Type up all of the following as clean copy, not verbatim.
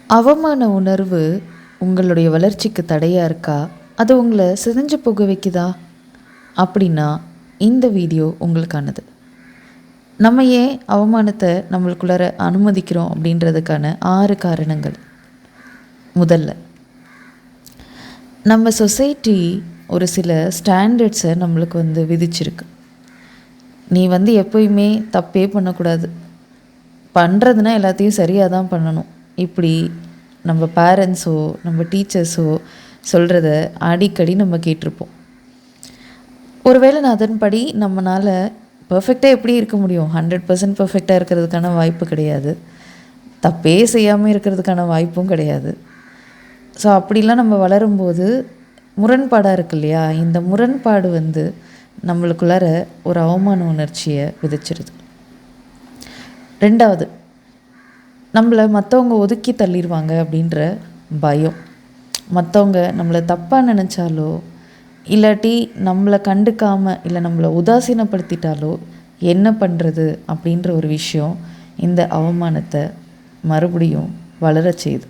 அவமான உணர்வு உங்களுடைய வளர்ச்சிக்கு தடையாக இருக்கா? அது உங்களை சிதைஞ்சு போக வைக்குதா? அப்படின்னா இந்த வீடியோ உங்களுக்கானது. நம்ம ஏன் அவமானத்தை நம்மளுக்குள்ளார அனுமதிக்கிறோம் அப்படின்றதுக்கான 6 காரணங்கள். முதல்ல, நம்ம சொசைட்டி ஒரு சில ஸ்டாண்டர்ட்ஸை நம்மளுக்கு விதிச்சிருக்கு. நீ எப்போயுமே தப்பே பண்ணக்கூடாது, பண்ணுறதுனா எல்லாத்தையும் சரியாக தான் பண்ணணும். இப்படி நம்ம பேரண்ட்ஸோ நம்ம டீச்சர்ஸோ சொல்கிறத அடிக்கடி நம்ம கேட்டிருப்போம். ஒருவேளை நான் அதன்படி நம்மளால் பர்ஃபெக்டாக எப்படி இருக்க முடியும்? 100% பர்ஃபெக்டாக இருக்கிறதுக்கான வாய்ப்பு கிடையாது. தப்பே செய்யாமல் இருக்கிறதுக்கான வாய்ப்பும் கிடையாது. ஸோ அப்படிலாம் நம்ம வளரும்போது முரண்பாடாக இருக்கு இல்லையா? இந்த முரண்பாடு நம்மளுக்குள்ளார ஒரு அவமான உணர்ச்சியை விதைச்சிருது. 2வது, நம்மளை மற்றவங்க ஒதுக்கி தள்ளிடுவாங்க அப்படின்ற பயம். மற்றவங்க நம்மளை தப்பாக நினச்சாலோ இல்லாட்டி நம்மளை கண்டுக்காமல் இல்லை நம்மளை உதாசீனப்படுத்திட்டாலோ என்ன பண்ணுறது அப்படின்ற ஒரு விஷயம் இந்த அவமானத்தை மறுபடியும் வளர செய்யுது.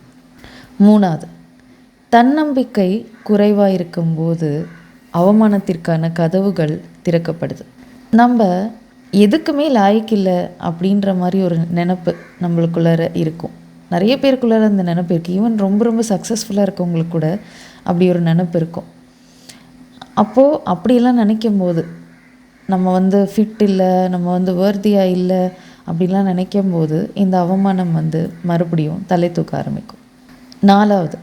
3வது, தன்னம்பிக்கை குறைவாக இருக்கும்போது அவமானத்திற்கான கதவுகள் திறக்கப்படுது. நம்ம எதுக்குமே லாய்க்கில்லை அப்படின்ற மாதிரி ஒரு நினப்பு நம்மளுக்குள்ளார இருக்கும். நிறைய பேருக்குள்ளார அந்த நினப்பு இருக்குது. ஈவன் ரொம்ப ரொம்ப சக்ஸஸ்ஃபுல்லாக இருக்கவங்களுக்கு கூட அப்படி ஒரு நினப்பு இருக்கும். அப்போது அப்படிலாம் நினைக்கும் போது நம்ம ஃபிட் இல்லை, நம்ம வேர்தியாக இல்லை அப்படிலாம் நினைக்கும் போது இந்த அவமானம் மறுபடியும் தலை தூக்க ஆரம்பிக்கும். 4வது,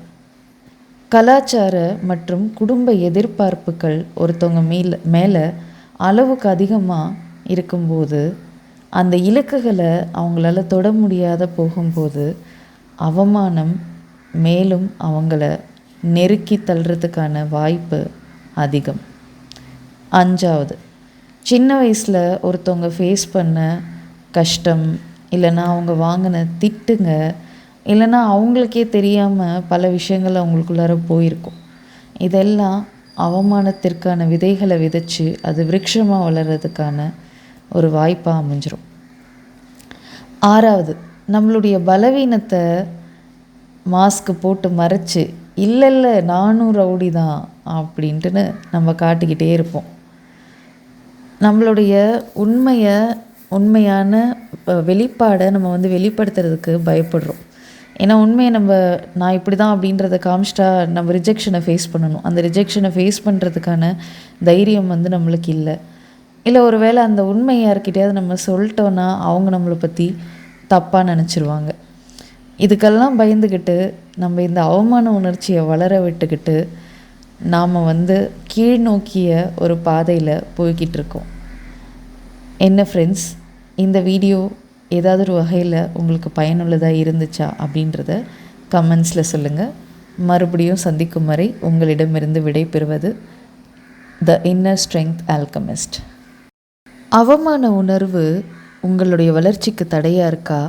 கலாச்சார மற்றும் குடும்ப எதிர்பார்ப்புகள் ஒருத்தவங்க மேலே அளவுக்கு அதிகமாக இருக்கும்போது, அந்த இலக்குகளை அவங்களால தொட முடியாத போகும்போது அவமானம் மேலும் அவங்கள நெருக்கி தள்ளுறதுக்கான வாய்ப்பு அதிகம். 5வது, சின்ன வயசில் ஒருத்தவங்க ஃபேஸ் பண்ண கஷ்டம், இல்லைன்னா அவங்க வாங்கின திட்டுங்க, இல்லைன்னா அவங்களுக்கே தெரியாமல் பல விஷயங்கள் அவங்களுக்குள்ளார போயிருக்கும். இதெல்லாம் அவமானத்திற்கான விதைகளை விதைச்சி அது விருட்சமாக வளர்கிறதுக்கான ஒரு வாய்ப்பாக அமைஞ்சிரும். 6வது, நம்மளுடைய பலவீனத்தை மாஸ்க்கு போட்டு மறைச்சி இல்லை நானும் ரவுடி தான் அப்படின்ட்டுன்னு நம்ம காட்டிக்கிட்டே இருப்போம். நம்மளுடைய உண்மையான வெளிப்பாடை நம்ம வெளிப்படுத்துறதுக்கு பயப்படுறோம். ஏன்னா உண்மையை நான் இப்படி தான் அப்படின்றத காமிச்சிட்டா நம்ம ரிஜெக்ஷனை ஃபேஸ் பண்ணணும். அந்த ரிஜெக்ஷனை ஃபேஸ் பண்ணுறதுக்கான தைரியம் நம்மளுக்கு இல்லை. இல்லை ஒரு வேளை அந்த உண்மை யார்கிட்டையாவது நம்ம சொல்லிட்டோன்னா அவங்க நம்மளை பற்றி தப்பாக நினச்சிருவாங்க. இதுக்கெல்லாம் பயந்துக்கிட்டு நம்ம இந்த அவமான உணர்ச்சியை வளர விட்டுக்கிட்டு நாம் கீழ் நோக்கிய ஒரு பாதையில் போய்கிட்டு இருக்கோம். என்ன ஃப்ரெண்ட்ஸ், இந்த வீடியோ ஏதாவது ஒரு வகையில் உங்களுக்கு பயனுள்ளதாக இருந்துச்சா அப்படின்றத கமெண்ட்ஸில் சொல்லுங்கள். மறுபடியும் சந்திக்கும் வரை உங்களிடமிருந்து விடைபெறுவது த இன்னர் ஸ்ட்ரெங்த் ஆல்கெமிஸ்ட். அவமான உணர்வு உங்களுடைய வளர்ச்சிக்கு தடையாக இருக்கா?